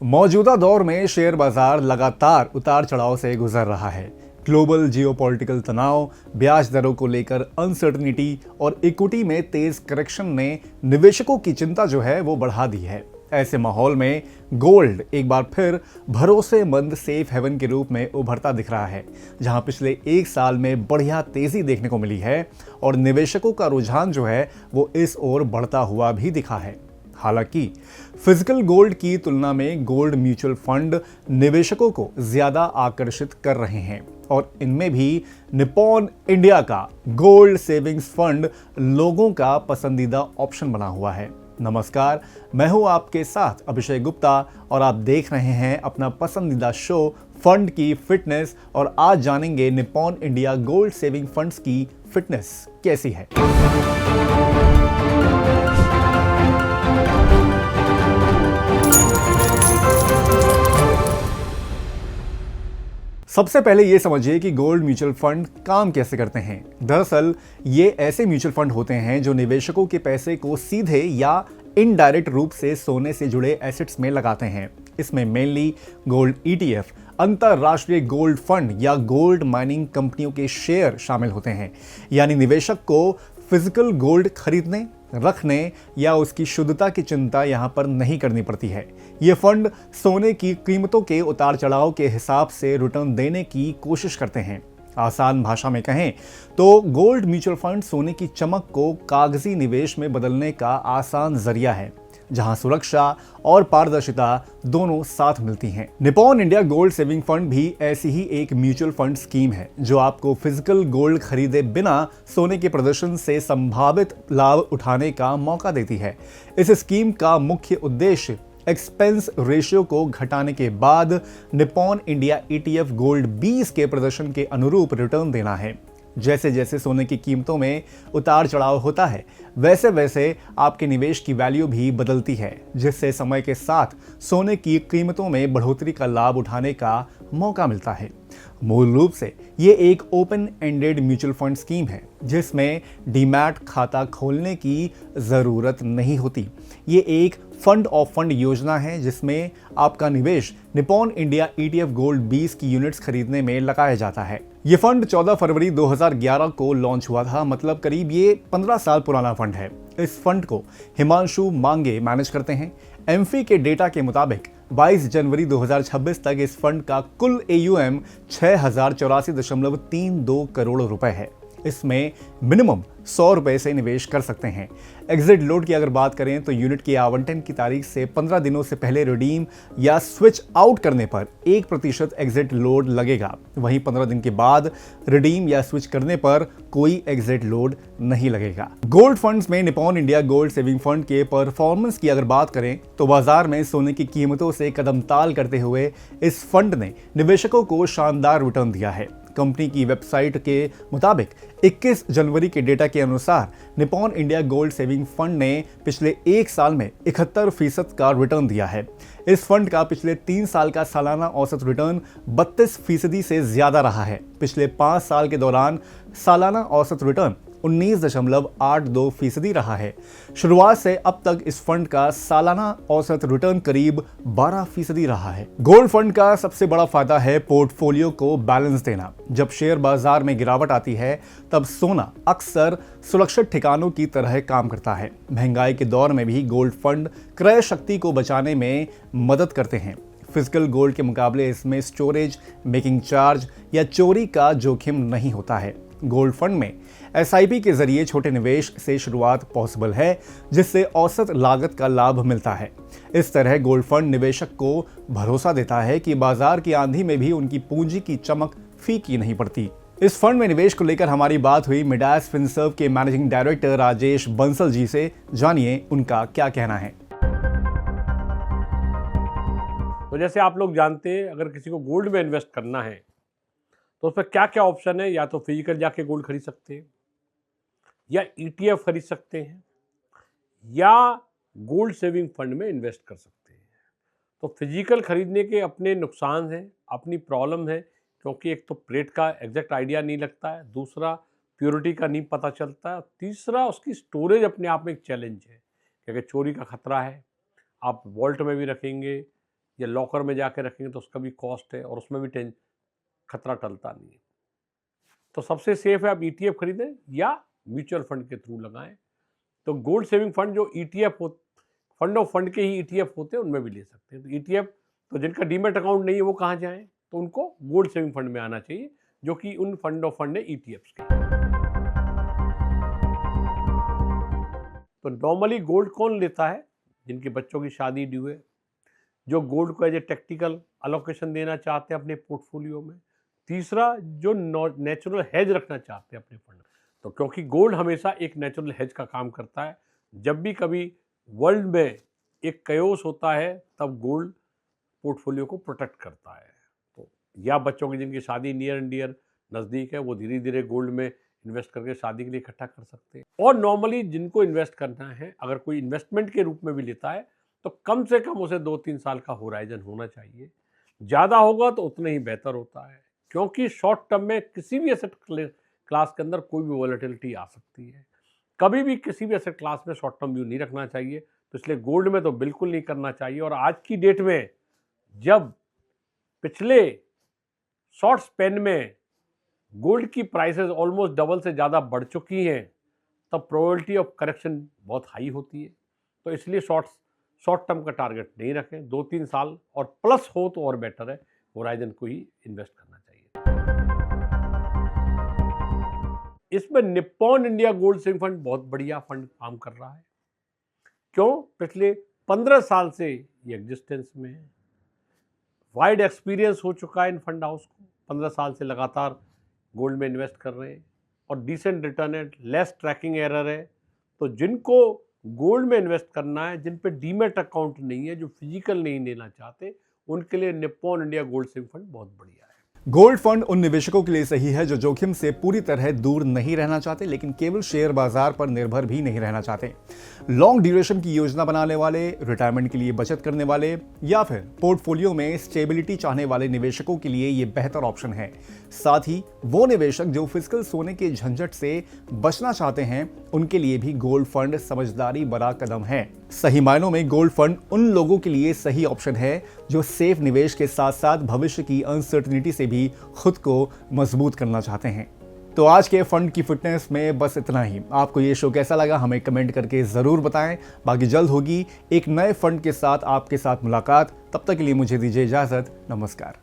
मौजूदा दौर में शेयर बाजार लगातार उतार चढ़ाव से गुजर रहा है। ग्लोबल जियोपॉलिटिकल तनाव, ब्याज दरों को लेकर अनसर्टनिटी और इक्विटी में तेज करेक्शन ने निवेशकों की चिंता जो है वो बढ़ा दी है। ऐसे माहौल में गोल्ड एक बार फिर भरोसेमंद सेफ हेवन के रूप में उभरता दिख रहा है, जहां पिछले एक साल में बढ़िया तेजी देखने को मिली है और निवेशकों का रुझान जो है वो इस ओर बढ़ता हुआ भी दिखा है। हालांकि फिजिकल गोल्ड की तुलना में गोल्ड म्यूचुअल फंड निवेशकों को ज्यादा आकर्षित कर रहे हैं और इनमें भी निप्पॉन इंडिया का गोल्ड सेविंग्स फंड लोगों का पसंदीदा ऑप्शन बना हुआ है। नमस्कार, मैं हूं आपके साथ अभिषेक गुप्ता और आप देख रहे हैं अपना पसंदीदा शो फंड की फिटनेस। और आज जानेंगे Nippon India gold saving funds की फिटनेस कैसी है। सबसे पहले ये समझिए कि गोल्ड म्यूचुअल फंड काम कैसे करते हैं। दरअसल ये ऐसे म्यूचुअल फंड होते हैं जो निवेशकों के पैसे को सीधे या इनडायरेक्ट रूप से सोने से जुड़े एसेट्स में लगाते हैं। इसमें मेनली गोल्ड ईटीएफ, अंतरराष्ट्रीय गोल्ड फंड या गोल्ड माइनिंग कंपनियों के शेयर शामिल होते हैं। यानी निवेशक को फिजिकल गोल्ड खरीदने, रखने या उसकी शुद्धता की चिंता यहां पर नहीं करनी पड़ती है। ये फंड सोने की कीमतों के उतार चढ़ाव के हिसाब से रिटर्न देने की कोशिश करते हैं। आसान भाषा में कहें तो गोल्ड म्यूचुअल फंड सोने की चमक को कागजी निवेश में बदलने का आसान जरिया है, जहां सुरक्षा और पारदर्शिता दोनों साथ मिलती हैं। Nippon India gold saving fund भी ऐसी ही एक म्यूचुअल फंड स्कीम है जो आपको फिजिकल गोल्ड खरीदे बिना सोने के प्रदर्शन से संभावित लाभ उठाने का मौका देती है। इस स्कीम का मुख्य उद्देश्य एक्सपेंस रेशियो को घटाने के बाद निप्पॉन इंडिया ईटीएफ गोल्ड 20 के प्रदर्शन के अनुरूप रिटर्न देना है। जैसे जैसे सोने की कीमतों में उतार चढ़ाव होता है, वैसे वैसे आपके निवेश की वैल्यू भी बदलती है, जिससे समय के साथ सोने की कीमतों में बढ़ोतरी का लाभ उठाने का मौका मिलता है। मूल रूप से ये एक open ended mutual fund scheme है जिसमें डीमैट खाता खोलने की ज़रूरत नहीं होती। ये एक फंड ऑफ फंड योजना है जिसमें आपका निवेश निप्पॉन इंडिया ईटीएफ गोल्ड 20 की यूनिट्स खरीदने में लगाया जाता है। ये फंड 14 फरवरी 2011 को लॉन्च हुआ था, मतलब करीब ये 15 साल पुराना फंड है। इस फंड को हिमांशु मांगे मैनेज करते हैं। एमफी के डेटा के मुताबिक 22 जनवरी 2026 तक इस फंड का कुल AUM 6084.32 करोड़ रुपए है। इसमें मिनिमम 100 रुपए से निवेश कर सकते हैं। एग्जिट लोड की अगर बात करें तो यूनिट के आवंटन की तारीख से 15 दिनों से पहले रिडीम या स्विच आउट करने पर 1% एग्जिट लोड लगेगा। वहीं 15 दिन के बाद रिडीम या स्विच करने पर कोई एग्जिट लोड नहीं लगेगा। गोल्ड फंड्स में Nippon India gold saving fund के परफॉर्मेंस की अगर बात करें तो बाजार में सोने की कीमतों से कदम ताल करते हुए इस फंड ने निवेशकों को शानदार रिटर्न दिया है। कंपनी की वेबसाइट के मुताबिक 21 जनवरी के डेटा के अनुसार Nippon India gold saving fund ने पिछले एक साल में 71% का रिटर्न दिया है। इस फंड का पिछले 3 साल का सालाना औसत रिटर्न 32% से ज्यादा रहा है। पिछले 5 साल के दौरान सालाना औसत रिटर्न 19.82% रहा है। शुरुआत से अब तक इस फंड का सालाना औसत रिटर्न करीब 12% रहा है। गोल्ड फंड का सबसे बड़ा फायदा है पोर्टफोलियो को बैलेंस देना। जब शेयर बाजार में गिरावट आती है तब सोना अक्सर सुरक्षित ठिकानों की तरह काम करता है। महंगाई के दौर में भी गोल्ड फंड क्रय शक्ति को बचाने में मदद करते हैं। फिजिकल गोल्ड के मुकाबले इसमें स्टोरेज, मेकिंग चार्ज या चोरी का जोखिम नहीं होता है। गोल्ड फंड में SIP के जरिए छोटे निवेश से शुरुआत पॉसिबल है, जिससे औसत लागत का लाभ मिलता है। इस तरह गोल्ड फंड निवेशक को भरोसा देता है कि बाजार की आंधी में भी उनकी पूंजी की चमक फीकी नहीं पड़ती। इस फंड में निवेश को लेकर हमारी बात हुई मिडास फिनसर्व के मैनेजिंग डायरेक्टर राजेश बंसल जी से। जानिए उनका क्या कहना है। तो जैसे आप लोग जानते हैं, अगर किसी को गोल्ड में इन्वेस्ट करना है तो उसमें क्या क्या ऑप्शन है। या तो फिजिकल जाके गोल्ड खरीद सकते हैं, या ETF खरीद सकते हैं, या गोल्ड सेविंग फंड में इन्वेस्ट कर सकते हैं। तो फिजिकल खरीदने के अपने नुकसान हैं, अपनी प्रॉब्लम है, क्योंकि एक तो रेट का एग्जैक्ट आइडिया नहीं लगता है, दूसरा प्योरिटी का नहीं पता चलता है, तीसरा उसकी स्टोरेज अपने आप में एक चैलेंज है, क्योंकि चोरी का खतरा है। आप वॉल्ट में भी रखेंगे या लॉकर में जाके रखेंगे तो उसका भी कॉस्ट है और उसमें भी खतरा टलता नहीं है। तो सबसे सेफ है आप ETF खरीदें या म्यूचुअल फंड के थ्रू लगाएं। तो गोल्ड सेविंग फंड जो ETF हो, फंड ऑफ फंड के ही ETF होते हैं, उनमें भी ले सकते हैं। तो ETF, तो जिनका डीमेट अकाउंट नहीं है वो कहाँ जाएं? तो उनको गोल्ड सेविंग फंड में आना चाहिए, जो कि उन फंड ऑफ फंड है ETFs के। तो नॉर्मली गोल्ड कौन लेता है? जिनके बच्चों की शादी ड्यू है, जो गोल्ड को एज ए टेक्टिकल अलोकेशन देना चाहते हैं अपने पोर्टफोलियो में। तीसरा, जो नेचुरल हेज रखना चाहते हैं अपने फंड। तो क्योंकि गोल्ड हमेशा एक नेचुरल हेज का काम करता है, जब भी कभी वर्ल्ड में एक कयोस होता है तब गोल्ड पोर्टफोलियो को प्रोटेक्ट करता है। तो या बच्चों की जिनकी शादी नियर एंड डियर नज़दीक है, वो धीरे धीरे गोल्ड में इन्वेस्ट करके शादी के लिए इकट्ठा कर सकते हैं। और नॉर्मली जिनको इन्वेस्ट करना है, अगर कोई इन्वेस्टमेंट के रूप में भी लेता है तो कम से कम उसे 2-3 साल का होराइजन होना चाहिए। ज़्यादा होगा तो उतना ही बेहतर होता है, क्योंकि शॉर्ट टर्म में किसी भी एसेट क्लास के अंदर कोई भी वॉलेटिलिटी आ सकती है। कभी भी किसी भी एसेट क्लास में शॉर्ट टर्म व्यू नहीं रखना चाहिए, तो इसलिए गोल्ड में तो बिल्कुल नहीं करना चाहिए। और आज की डेट में जब पिछले शॉर्ट स्पेन में गोल्ड की प्राइसेस ऑलमोस्ट डबल से ज़्यादा बढ़ चुकी हैं, तब प्रोबेबिलिटी ऑफ करेक्शन बहुत हाई होती है। तो इसलिए शॉर्ट टर्म का टारगेट नहीं रखें, 2-3 साल और प्लस हो तो और बेटर है, होराइजन को ही इन्वेस्ट करना चाहिए। इसमें Nippon India gold saving fund बहुत बढ़िया फंड काम कर रहा है। क्यों? पिछले 15 साल से ये एग्जिस्टेंस में है। वाइड एक्सपीरियंस हो चुका है इन फंड हाउस को, 15 साल से लगातार गोल्ड में इन्वेस्ट कर रहे हैं और डिसेंट रिटर्न है, लेस ट्रैकिंग एरर है। तो जिनको गोल्ड में इन्वेस्ट करना है, जिन पे डीमेट अकाउंट नहीं है, जो फिजिकल नहीं लेना चाहते, उनके लिए Nippon India gold saving fund बहुत बढ़िया है। गोल्ड फंड उन निवेशकों के लिए सही है जो जोखिम से पूरी तरह दूर नहीं रहना चाहते, लेकिन केवल शेयर बाजार पर निर्भर भी नहीं रहना चाहते। लॉन्ग ड्यूरेशन की योजना बनाने वाले, रिटायरमेंट के लिए बचत करने वाले या फिर पोर्टफोलियो में स्टेबिलिटी चाहने वाले निवेशकों के लिए ये बेहतर ऑप्शन है। साथ ही वो निवेशक जो फिजिकल सोने के झंझट से बचना चाहते हैं, उनके लिए भी गोल्ड फंड समझदारी भरा कदम है। सही मायनों में गोल्ड फंड उन लोगों के लिए सही ऑप्शन है जो सेफ निवेश के साथ साथ भविष्य की अनसर्टेनिटी से भी खुद को मजबूत करना चाहते हैं। तो आज के फंड की फिटनेस में बस इतना ही। आपको ये शो कैसा लगा हमें कमेंट करके जरूर बताएं। बाकी जल्द होगी एक नए फंड के साथ आपके साथ मुलाकात। तब तक के लिए मुझे दीजिए इजाजत। नमस्कार।